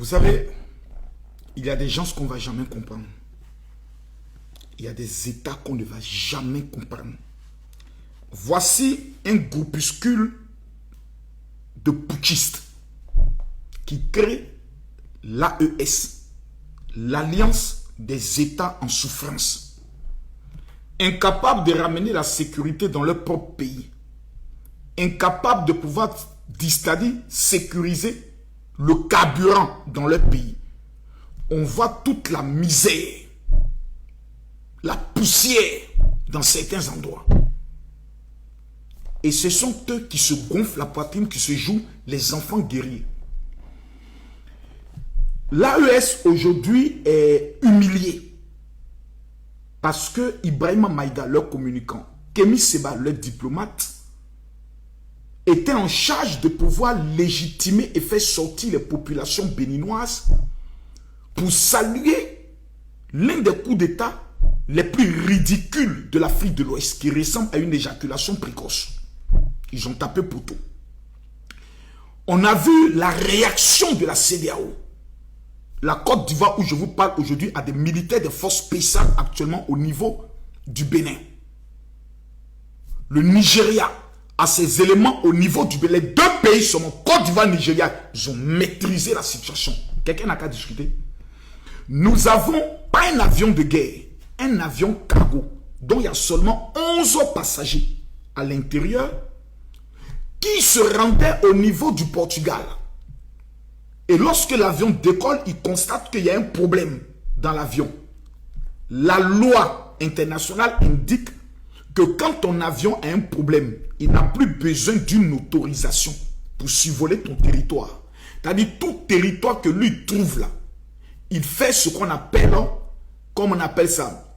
Vous savez, il y a des gens qu'on ne va jamais comprendre. Il y a des États qu'on ne va jamais comprendre. Voici un groupuscule de putschistes qui crée l'AES, l'Alliance des États en souffrance, incapables de ramener la sécurité dans leur propre pays, incapables de pouvoir, c'est-à-dire sécuriser le carburant dans leur pays. On voit toute la misère, la poussière dans certains endroits. Et ce sont eux qui se gonflent la poitrine, qui se jouent les enfants guerriers. L'AES aujourd'hui est humilié parce que Ibrahima Maïga, leur communicant, Kémy Séba, leur diplomate, était en charge de pouvoir légitimer et faire sortir les populations béninoises pour saluer l'un des coups d'État les plus ridicules de l'Afrique de l'Ouest, qui ressemble à une éjaculation précoce. Ils ont tapé poteau. On a vu la réaction de la CEDEAO. La Côte d'Ivoire, où je vous parle aujourd'hui, a des militaires de forces spéciales actuellement au niveau du Bénin. Le Nigeria a ses éléments au niveau du Bénin. Les deux pays sont Côte d'Ivoire et Nigeria. Ils ont maîtrisé la situation. Quelqu'un n'a qu'à discuter. Nous avons pas un avion de guerre, un avion cargo, dont il y a seulement 11 passagers à l'intérieur, qui se rendait au niveau du Portugal. Et lorsque l'avion décolle, il constate qu'il y a un problème dans l'avion. La loi internationale indique que quand ton avion a un problème, il n'a plus besoin d'une autorisation pour survoler ton territoire. C'est-à-dire tout territoire que lui trouve là, il fait ce qu'on appelle, comme on appelle ça,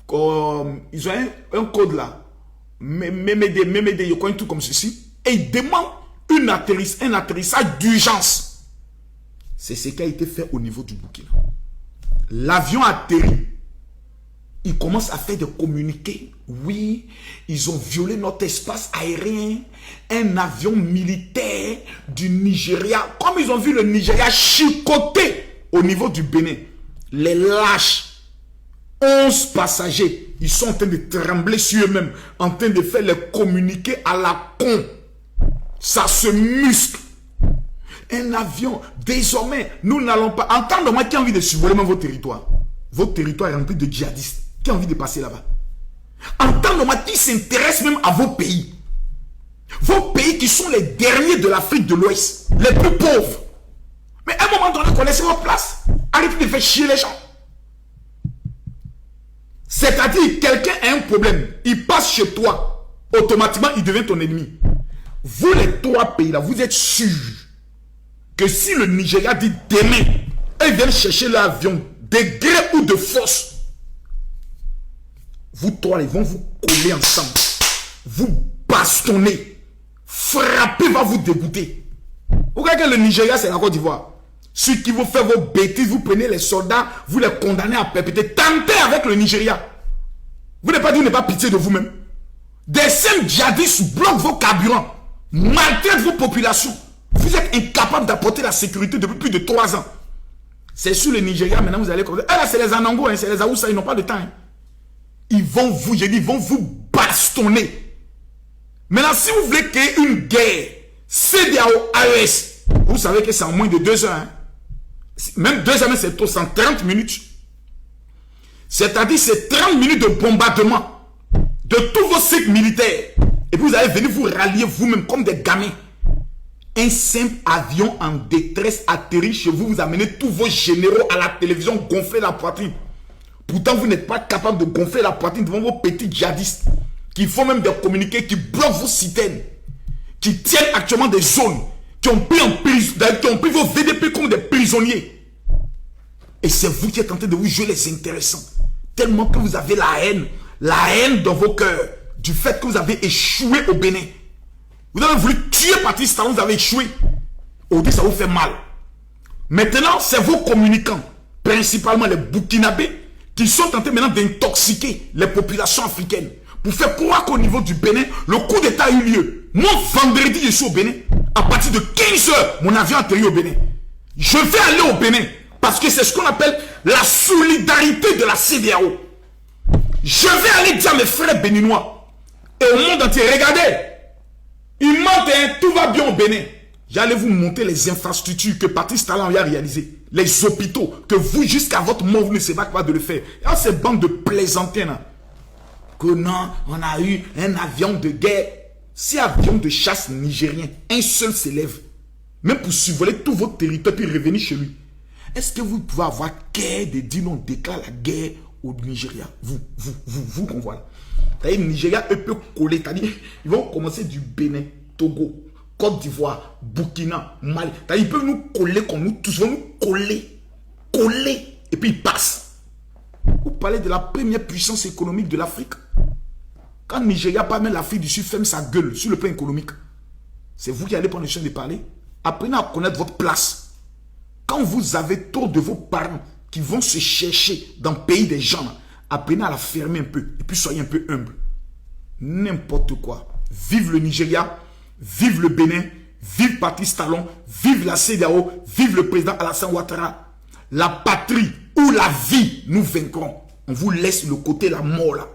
comme, ils ont un code là, Mémédé, il y a un truc comme ceci, et il demande un atterrissage d'urgence. C'est ce qui a été fait au niveau du Burkina. L'avion atterrit. Il commence à faire des communiqués. Oui, ils ont violé notre espace aérien. Un avion militaire du Nigeria. Comme ils ont vu le Nigeria chicoter au niveau du Bénin. Les lâches. 11 passagers. Ils sont en train de trembler sur eux-mêmes. En train de faire les communiqués à la con. Ça se muscle. Un avion. Désormais, nous n'allons pas. Entendez-moi qui a envie de survoler même votre territoire. Votre territoire est rempli de djihadistes. Qui a envie de passer là-bas? Entendez-moi qui s'intéresse même à vos pays. Vos pays qui sont les derniers de l'Afrique de l'Ouest. Les plus pauvres. Mais à un moment donné, connaissez votre place. Arrêtez de faire chier les gens. C'est-à-dire, quelqu'un a un problème. Il passe chez toi. Automatiquement, il devient ton ennemi. Vous, les trois pays là, vous êtes sûrs que si le Nigeria dit demain, ils viennent chercher l'avion, de gré ou de force, vous trois, ils vont vous coller ensemble, vous bastonner, frapper va vous dégoûter. Vous voyez que le Nigeria, c'est la Côte d'Ivoire. Ceux qui vous font vos bêtises, vous prenez les soldats, vous les condamnez à perpétuité. Tentez avec le Nigeria. Vous n'avez pas dit, vous n'avez pas pitié de vous-même. Des scènes djihadistes bloquent vos carburants, maltraitent vos populations. Vous êtes incapable d'apporter la sécurité depuis plus de 3 ans. C'est sur le Nigeria, maintenant vous allez... Ah là, c'est les Anango, hein, c'est les Aoussa, ils n'ont pas de temps. Hein. Ils vont vous, j'ai dit, ils vont vous bastonner. Maintenant, si vous voulez créer une guerre, CEDEAO, AES, vous savez que c'est en moins de 2 heures. Hein. Même 2 heures, c'est trop, c'est en 30 minutes. C'est-à-dire, c'est 30 minutes de bombardement de tous vos sites militaires. Et puis vous allez venir vous rallier vous-même comme des gamins. Un simple avion en détresse atterrit chez vous, vous amenez tous vos généraux à la télévision gonfler la poitrine. Pourtant, vous n'êtes pas capable de gonfler la poitrine devant vos petits djihadistes qui font même des communiqués, qui bloquent vos citernes, qui tiennent actuellement des zones, qui ont pris vos VDP comme des prisonniers. Et c'est vous qui êtes tenté de vous jouer les intéressants. Tellement que vous avez la haine dans vos cœurs du fait que vous avez échoué au Bénin. Vous avez voulu tuer Patrice Talon, vous avez échoué. Aujourd'hui, ça vous fait mal. Maintenant, c'est vos communicants, principalement les Burkinabés, qui sont tentés maintenant d'intoxiquer les populations africaines pour faire croire qu'au niveau du Bénin, le coup d'État a eu lieu. Moi, vendredi, je suis au Bénin. À partir de 15 h, mon avion atterrit au Bénin. Je vais aller au Bénin parce que c'est ce qu'on appelle la solidarité de la CEDEAO. Je vais aller dire à mes frères béninois et au monde entier, regardez, ils mentent, hein, tout va bien au Bénin. J'allais vous montrer les infrastructures que Patrice Talon a réalisées, les hôpitaux, que vous, jusqu'à votre mort, vous ne savez pas de le faire. Et ces bandes de plaisantins là, que non, on a eu un avion de guerre. Si avion de chasse nigérien, un seul s'élève, même pour survoler tout votre territoire puis revenir chez lui, est-ce que vous pouvez avoir guerre de dire on déclare la guerre au Nigeria? Vous qu'on voit là. C'est-à-dire, le Nigeria, eux, peut coller. C'est-à-dire, ils vont commencer du Bénin, Togo, Côte d'Ivoire, Burkina, Mali. C'est-à-dire, ils peuvent nous coller comme nous tous. Ils vont nous coller. Et puis ils passent. Vous parlez de la première puissance économique de l'Afrique. Quand le Nigeria, pas même l'Afrique du Sud, ferme sa gueule sur le plan économique, c'est vous qui allez prendre le chemin de parler. Apprenez à connaître votre place. Quand vous avez trop de vos parents qui vont se chercher dans le pays des gens, apprenez à la fermer un peu. Et puis soyez un peu humble. N'importe quoi. Vive le Nigeria, vive le Bénin, vive Patrice Talon, vive la CEDEAO, vive le président Alassane Ouattara. La patrie ou la vie, nous vaincrons. On vous laisse le côté la mort là.